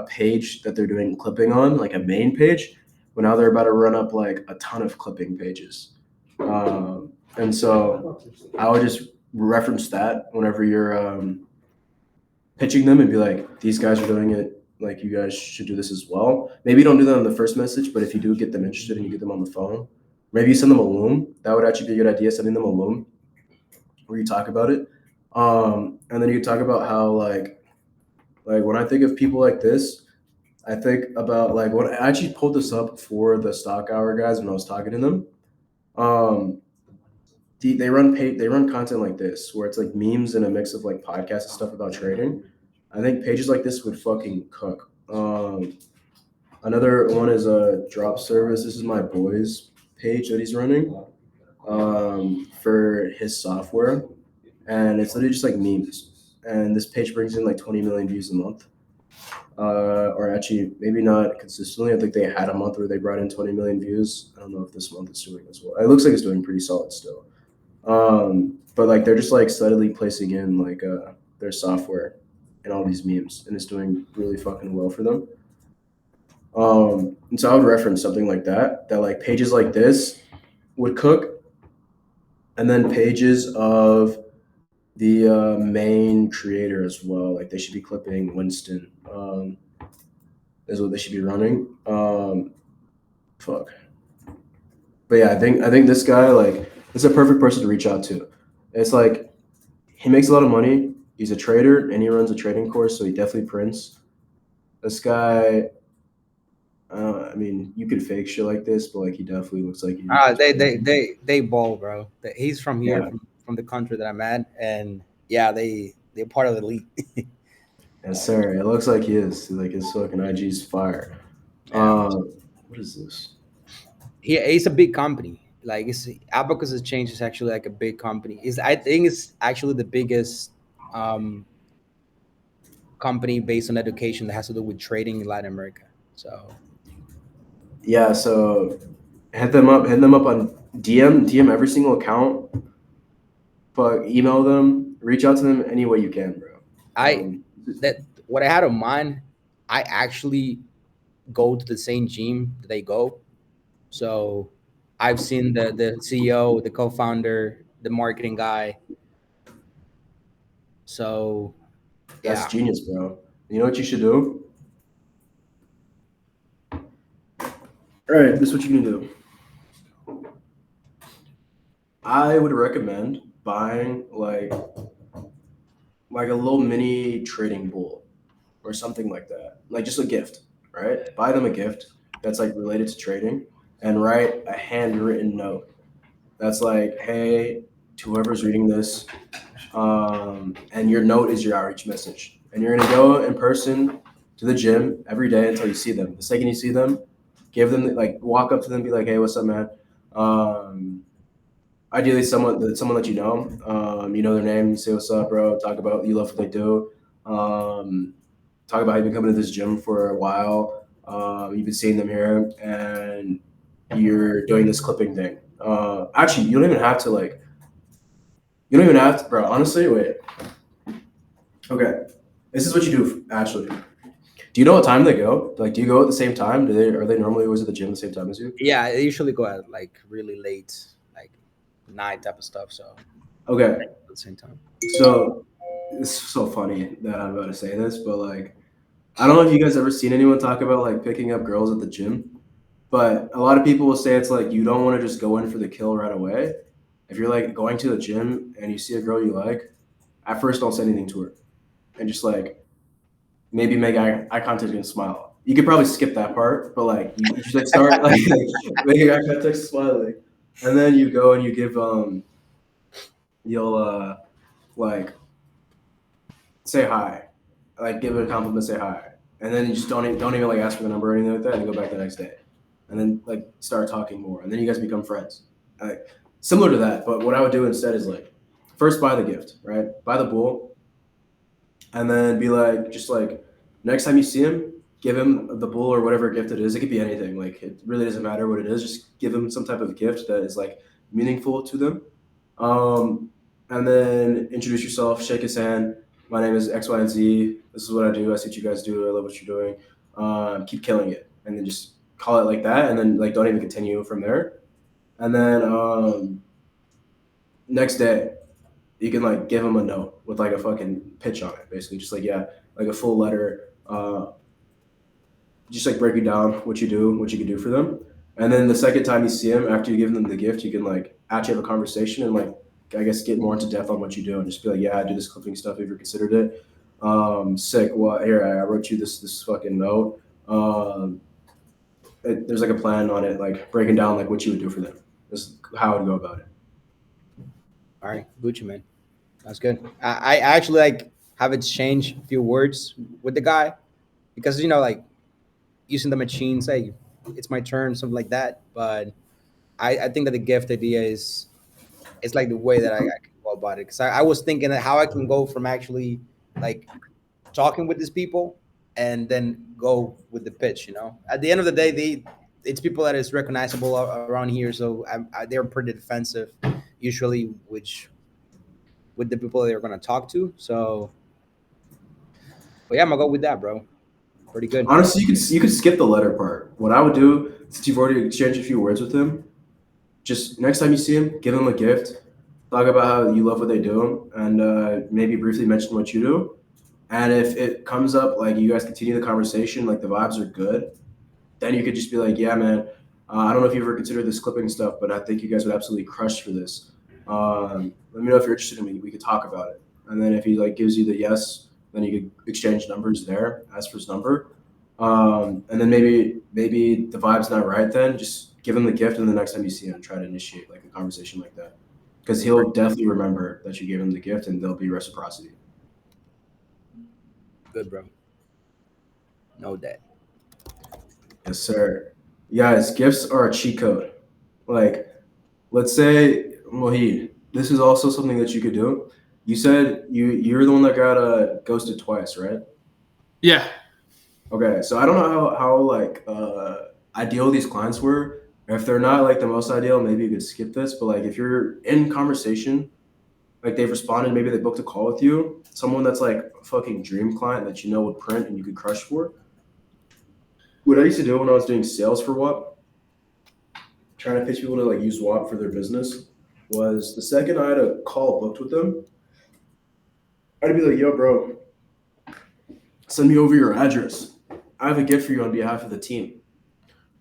page that they're doing clipping on, like a main page. But now they're about to run up like a ton of clipping pages, and so I would just reference that whenever you're pitching them and be like, these guys are doing it. Like you guys should do this as well. Maybe don't do that on the first message, but if you do get them interested and you get them on the phone, maybe you send them a loom. That would actually be a good idea. Sending them a loom where you talk about it, and then you talk about how like when I think of people like this, I think about like when I actually pulled this up for the stock hour guys when I was talking to them. Um, they run content like this where it's like memes and a mix of like podcasts and stuff about trading. I think pages like this would fucking cook. Another one is a drop service. This is my boy's page that he's running for his software, and it's literally just like memes. And this page brings in like 20 million views a month, or actually maybe not consistently. I think they had a month where they brought in 20 million views. I don't know if this month it's doing as well. It looks like it's doing pretty solid still. But like they're just like steadily placing in like their software and all these memes, and it's doing really fucking well for them. And so I would reference something like that like pages like this would cook, and then pages of the main creator as well. Like they should be clipping Winston. is what they should be running. Fuck. But yeah, I think this guy like is a perfect person to reach out to. It's like he makes a lot of money. He's a trader and he runs a trading course, so he definitely prints. This guy, I mean, you could fake shit like this, but like he definitely looks like he. They ball, bro. He's from here, Yeah. from the country that I'm at, and yeah, they're part of the elite. Yes, sir. It looks like he is. Like his fucking IG's fire. Yeah. What is this? He's a big company. Like it's Abacus Exchange is actually like a big company. I think it's actually the biggest company based on education that has to do with trading in Latin America. So Yeah. So hit them up. Hit them up on DM every single account. But email them. Reach out to them any way you can, bro. I that what I had in mind, I actually go to the same gym that they go. So I've seen the CEO, the co-founder, the marketing guy. So That's yeah, genius, bro. You know what you should do? All right, this is what you can do. I would recommend buying like a little mini trading pool or something like that. Like just a gift, right? Buy them a gift that's like related to trading and write a handwritten note. That's like, hey, to whoever's reading this, and your note is your outreach message. And you're gonna go in person to the gym every day until you see them. The second you see them, give them like walk up to them, be like, hey, what's up, man? Ideally, someone that you know their name. You say, what's up, bro? Talk about you love what they do. Talk about how you've been coming to this gym for a while. You've been seeing them here, and you're doing this clipping thing. Actually, you don't even have to like. You don't even have to, bro. Honestly, wait. Okay, this is what you do. Actually, do you know what time they go? Like, do you go at the same time? Are they normally always at the gym at the same time as you? yeah. They usually go at like really late, like night type of stuff. So Okay, at the same time. so it's so funny that I'm about to say this, but like, I don't know if you guys ever seen anyone talk about like picking up girls at the gym, but a lot of people will say it's like you don't want to just go in for the kill right away. If you're like going to the gym and you see a girl you like, at first don't say anything to her, and just like maybe make eye contact and smile. You could probably skip that part, but like you should like start like making eye contact, smiling, and then you go and you give you'll like say hi, like give it a compliment, say hi, and then you just don't even like ask for the number or anything like that, and you go back the next day, and then like start talking more, and then you guys become friends, like similar to that. But what I would do instead is like first buy the gift, right? Buy the bull, and then be like, just like next time you see him, give him the bull or whatever gift it is. It could be anything. Like it really doesn't matter what it is. Just give him some type of gift that is like meaningful to them. And then introduce yourself, shake his hand. My name is X, Y, and Z. This is what I do. I see what you guys do. I love what you're doing. Keep killing it, and then just call it like that, and then like don't even continue from there. And then next day, you can like give them a note with like a fucking pitch on it, basically, just like yeah, like a full letter, just like breaking down what you do, what you can do for them, and then the second time you see them after you give them the gift, you can like actually have a conversation and like I guess get more into depth on what you do and just be like, yeah, I do this clipping stuff. Have you ever considered it? Sick. Well, here I wrote you this fucking note. There's like a plan on it, like breaking down like what you would do for them. This is how I would go about it. All right, Gucci man, that's good. I actually like have exchanged a few words with the guy because like using the machine, say it's my turn, something like that. But I think that the gift idea is it's like the way that I can go about it because I was thinking that how I can go from actually like talking with these people and then go with the pitch. At the end of the day, it's people that is recognizable around here, so they're pretty defensive usually, which with the people they're gonna talk to. So, but yeah, I'm gonna go with that, bro. Pretty good. Honestly, you could skip the letter part. What I would do, since you've already exchanged a few words with him, just next time you see him, give him a gift. Talk about how you love what they do, and maybe briefly mention what you do. And if it comes up, like you guys continue the conversation, like the vibes are good, then you could just be like, yeah, man, I don't know if you ever considered this clipping stuff, but I think you guys would absolutely crush for this. Let me know if you're interested in me. We could talk about it. And then if he like gives you the yes, then you could exchange numbers there, ask for his number. And then maybe the vibe's not right then, just give him the gift and the next time you see him, try to initiate like a conversation like that. Because he'll definitely remember that you gave him the gift and there'll be reciprocity. Good, bro. Know that. Yes, sir. Guys, gifts are a cheat code. Like, let's say, Mohid, this is also something that you could do. You said you're the one that got ghosted twice, right? Yeah. Okay, so I don't know how like ideal these clients were. If they're not like the most ideal, maybe you could skip this. But like if you're in conversation, like they've responded, maybe they booked a call with you, someone that's like a fucking dream client that you know would print and you could crush for. What I used to do when I was doing sales for WAP, trying to pitch people to like use WAP for their business, was the second I had a call booked with them, I'd be like, yo, bro, send me over your address. I have a gift for you on behalf of the team.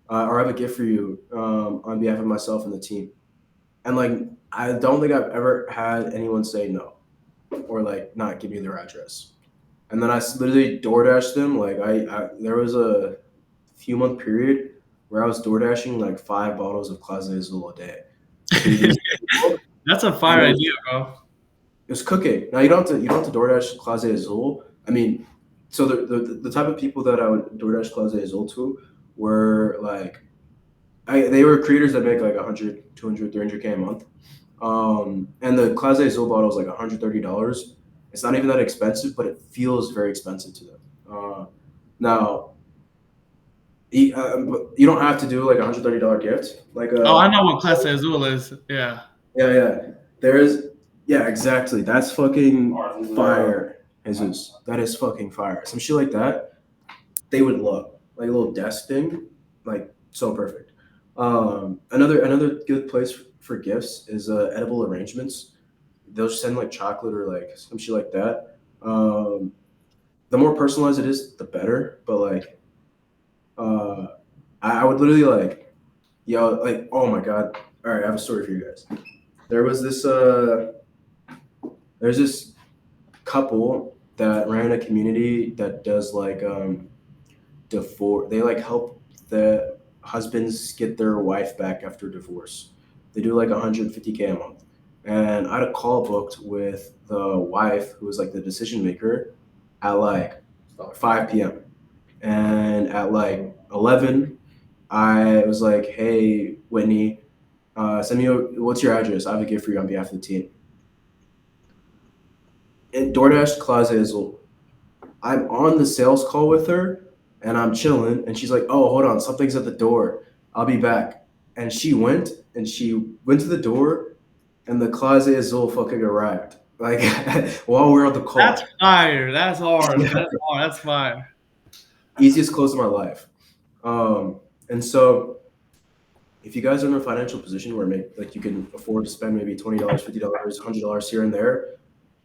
Or I have a gift for you on behalf of myself and the team. And like, I don't think I've ever had anyone say no or like not give me their address. And then I literally DoorDashed them. Like there was a few month period where I was DoorDashing like 5 bottles of Clase Azul a day. That's a fire idea, bro. It was cooking. Now you don't have to DoorDash Clase Azul. I mean, so the type of people that I would DoorDash Clase Azul to were like, they were creators that make like 100, 200, 300K a month. And the Clase Azul bottle is like $130. It's not even that expensive, but it feels very expensive to them. Now, you don't have to do like $130 gift. Like I know what Clase Azul is. Yeah. Yeah. Yeah, exactly. That's fucking fire, Jesus. That is fucking fire. Some shit like that, they would love. Like a little desk thing, like so perfect. Another good place for gifts is edible arrangements. They'll just send like chocolate or like some shit like that. The more personalized it is, the better. But like, I would literally like, yo, like, oh my god. All right, I have a story for you guys. There was this there's this couple that ran a community that does like divorce. They like help the husbands get their wife back after divorce. They do like 150K a month. And I had a call booked with the wife who was like the decision maker at like 5 p.m. And at like 11, I was like, hey, Whitney, send me what's your address? I have a gift for you on behalf of the team. And DoorDash Clase Azul. I'm on the sales call with her and I'm chilling and she's like, oh, hold on, something's at the door. I'll be back. And she went to the door and the Clase Azul fucking arrived. Like while we're on the call. That's fire. That's hard. That's hard. That's fire. Easiest close of my life. And so if you guys are in a financial position where you can afford to spend maybe $20, $50, $100 here and there,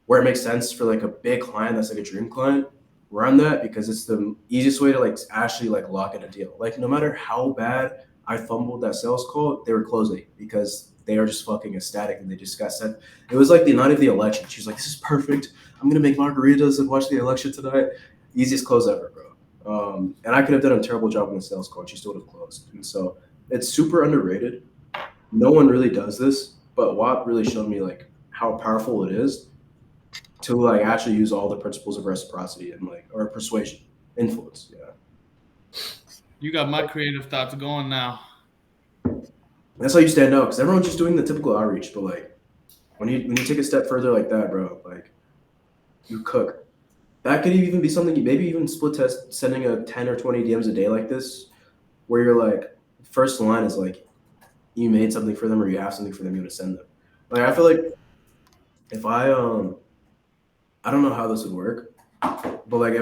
where it makes sense for like a big client that's like a dream client, run that because it's the easiest way to like actually like lock in a deal. Like no matter how bad I fumbled that sales call, they were closing because they are just fucking ecstatic and they just got sent. It was like the night of the election. She was like, this is perfect. I'm gonna make margaritas and watch the election tonight. Easiest close ever, bro. And I could have done a terrible job on the sales call and she still would have closed. And so it's super underrated. No one really does this, but WAP really showed me like how powerful it is to like actually use all the principles of reciprocity and like or persuasion, influence. Yeah. You got my creative thoughts going now. That's how you stand out because everyone's just doing the typical outreach, but like when you take a step further like that, bro, like you cook. That could even be something. Maybe even split test sending a 10 or 20 DMs a day like this, where you're like first line is like you made something for them or you have something for them you want to send them. Like I feel like if I don't know how this would work, but like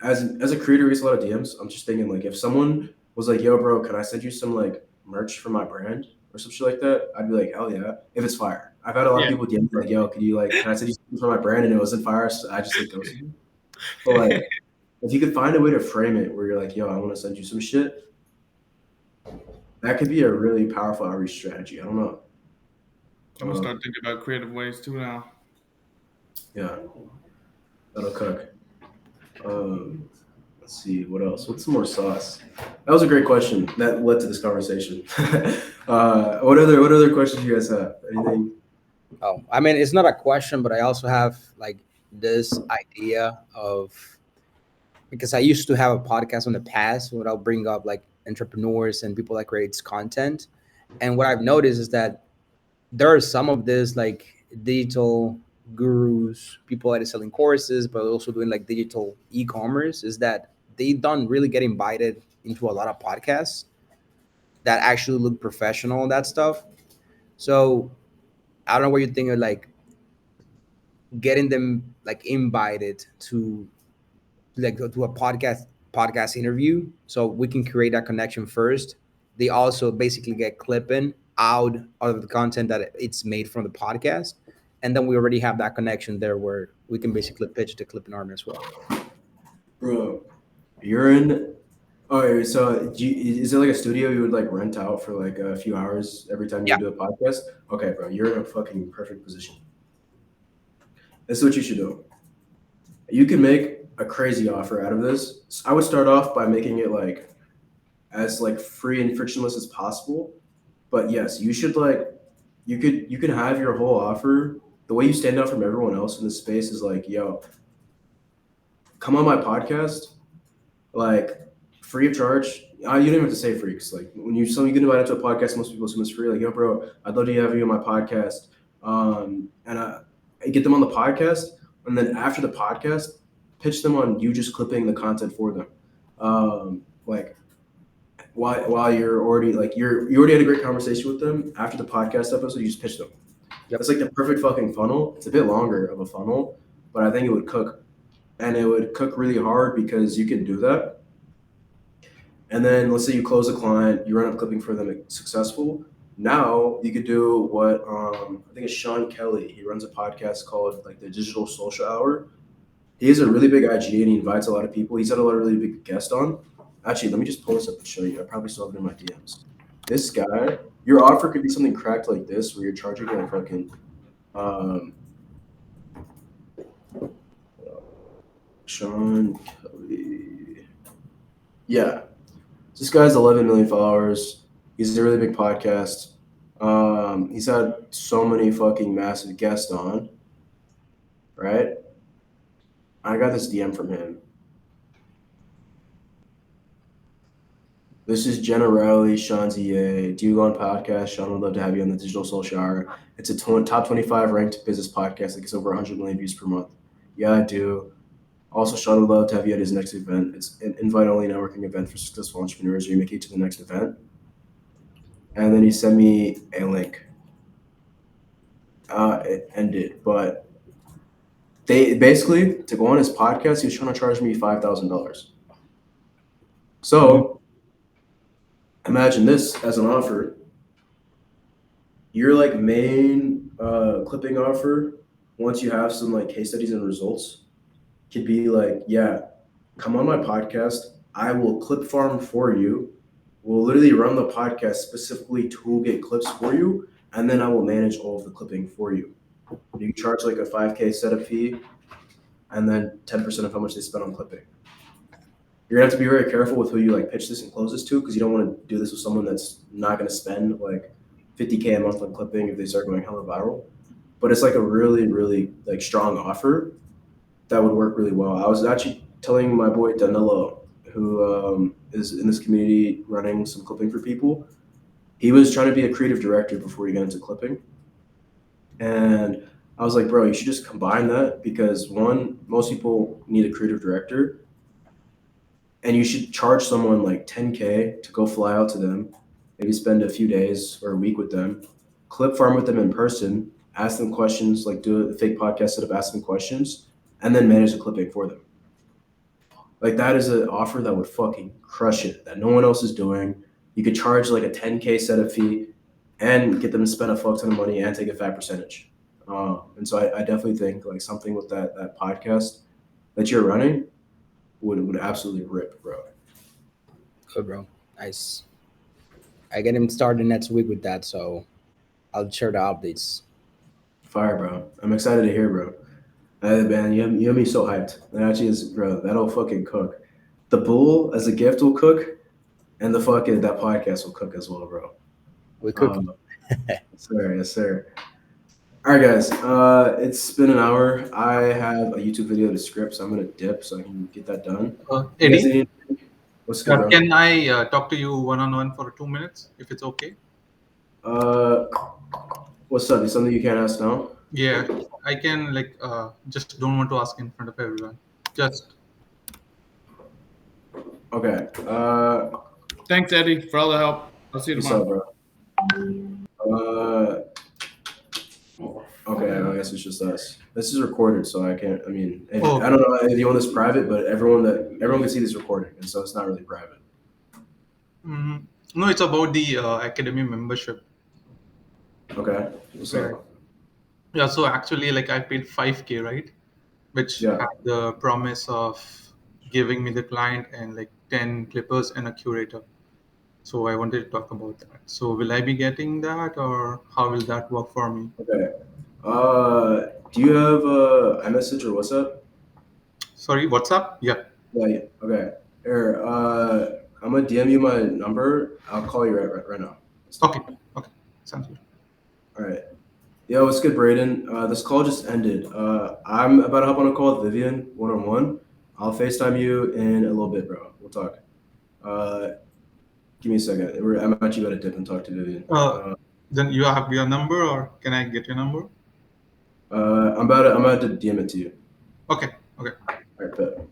as a creator who gets a lot of DMs, I'm just thinking like if someone was like, yo, bro, can I send you some like merch for my brand or some shit like that? I'd be like, hell yeah, if it's fire. I've had a lot of people DM me like, yo, can I send you something for my brand? And it wasn't fire, so I just like ghosted you. But like, if you could find a way to frame it where you're like, yo, I want to send you some shit, that could be a really powerful outreach strategy. I don't know. I'm gonna start thinking about creative ways too now. Yeah, that'll cook. Let's see, what else? What's some more sauce? That was a great question. That led to this conversation. What other questions do you guys have? Anything? Oh, I mean, it's not a question, but I also have like this idea of, because I used to have a podcast in the past where I'll bring up like entrepreneurs and people that creates content. And what I've noticed is that there are some of this like digital gurus, people that are selling courses, but also doing like digital e-commerce, is that they don't really get invited into a lot of podcasts that actually look professional and that stuff. So I don't know what you think of like getting them like invited to like to a podcast interview, so we can create that connection first. They also basically get clipping out of the content that it's made from the podcast, and then we already have that connection there where we can basically pitch the clipping arm as well. Bro, you're in. Oh, so is it like a studio you would like rent out for like a few hours every time you Yeah. do a podcast? Okay, bro, you're in a fucking perfect position. This is what you should do. You can make a crazy offer out of this. I would start off by making it like as like free and frictionless as possible. But yes, you should like you can have your whole offer. The way you stand out from everyone else in this space is like, yo, come on my podcast, like free of charge. You don't even have to say free, because like when you get invited to a podcast, most people assume it's free. Like, yo, bro, I'd love to have you on my podcast, and I get them on the podcast, and then after the podcast, pitch them on you just clipping the content for them, like while you're already like you already had a great conversation with them after the podcast episode, you just pitch them. Yep. That's like the perfect fucking funnel. It's a bit longer of a funnel, but I think it would cook, and it would cook really hard because you can do that. And then let's say you close a client, you run up clipping for them successful. Now you could do what I think it's Sean Kelly. He runs a podcast called like the Digital Social Hour. He has a really big IG and he invites a lot of people. He's had a lot of really big guests on. Actually, let me just pull this up and show you. I probably still have it in my DMs. This guy, your offer could be something cracked like this, where you're charging like fucking Sean Kelly. Yeah. This guy's 11 million followers. He's a really big podcast. He's had so many fucking massive guests on, right? I got this DM from him. This is Jenna Rowley, Sean ZA. Do you go on podcast? Sean would love to have you on the Digital Social Hour. It's a top 25 ranked business podcast that gets over 100 million views per month. Yeah, I do. Also, Sean would love to have you at his next event. It's an invite-only networking event for successful entrepreneurs. You make it to the next event. And then he sent me a link. It ended, but they basically, to go on his podcast, he was trying to charge me $5,000. So imagine this as an offer. Your like main clipping offer, once you have some like case studies and results, could be like, yeah, come on my podcast. I will clip farm for you. We'll literally run the podcast specifically to get clips for you, and then I will manage all of the clipping for you. You can charge like a 5K setup fee, and then 10% of how much they spend on clipping. You're gonna have to be very careful with who you like pitch this and close this to, because you don't want to do this with someone that's not gonna spend like 50K a month on clipping if they start going hella viral. But it's like a really, really like strong offer that would work really well. I was actually telling my boy Danilo, who is in this community running some clipping for people. He was trying to be a creative director before he got into clipping. And I was like, bro, you should just combine that, because one, most people need a creative director. And you should charge someone like 10K to go fly out to them, maybe spend a few days or a week with them, clip farm with them in person, ask them questions, like do a fake podcast setup, ask them questions, and then manage the clipping for them. Like that is an offer that would fucking crush it, that no one else is doing. You could charge like a 10K setup fee and get them to spend a fuck ton of money and take a fat percentage. And so I definitely think like something with that podcast that you're running would absolutely rip, bro. Good, bro. Nice. I get him started next week with that, so I'll share the updates. Fire, bro. I'm excited to hear, bro. Man, you have me so hyped. That actually is, bro. That'll fucking cook. The bull as a gift will cook, and the fucking that podcast will cook as well, bro. We cook. Yes, sir. Yes, sir. All right, guys. It's been an hour. I have a YouTube video to script, so I'm gonna dip so I can get that done. You guys Eddie, need- What's good, bro? can I talk to you one-on-one for 2 minutes, if it's okay? What's up? Is something you can't ask now? Yeah, I can just don't want to ask in front of everyone. Just Okay. Thanks, Eddie, for all the help. I'll see you What's tomorrow. up, bro? Okay, I guess it's just us. This is recorded, so I can't. I mean, I don't know if you want this private, but everyone can see this recording, and so it's not really private. no, it's about the academy membership. Okay. What's up? Yeah, so actually, I paid 5K, right? Which had the promise of giving me the client and 10 clippers and a curator. So I wanted to talk about that. So will I be getting that, or how will that work for me? Okay. Do you have iMessage or WhatsApp? Sorry, WhatsApp? Yeah. Yeah. Okay. Here, I'm gonna DM you my number. I'll call you right now. Okay. Sounds good. All right. Yo, what's good, Braden? This call just ended. I'm about to hop on a call with Vivian one-on-one. I'll FaceTime you in a little bit, bro. We'll talk. Give me a second. I'm actually about to dip and talk to Vivian. Then you have your number, or can I get your number? I'm about to DM it to you. Okay. All right, bet.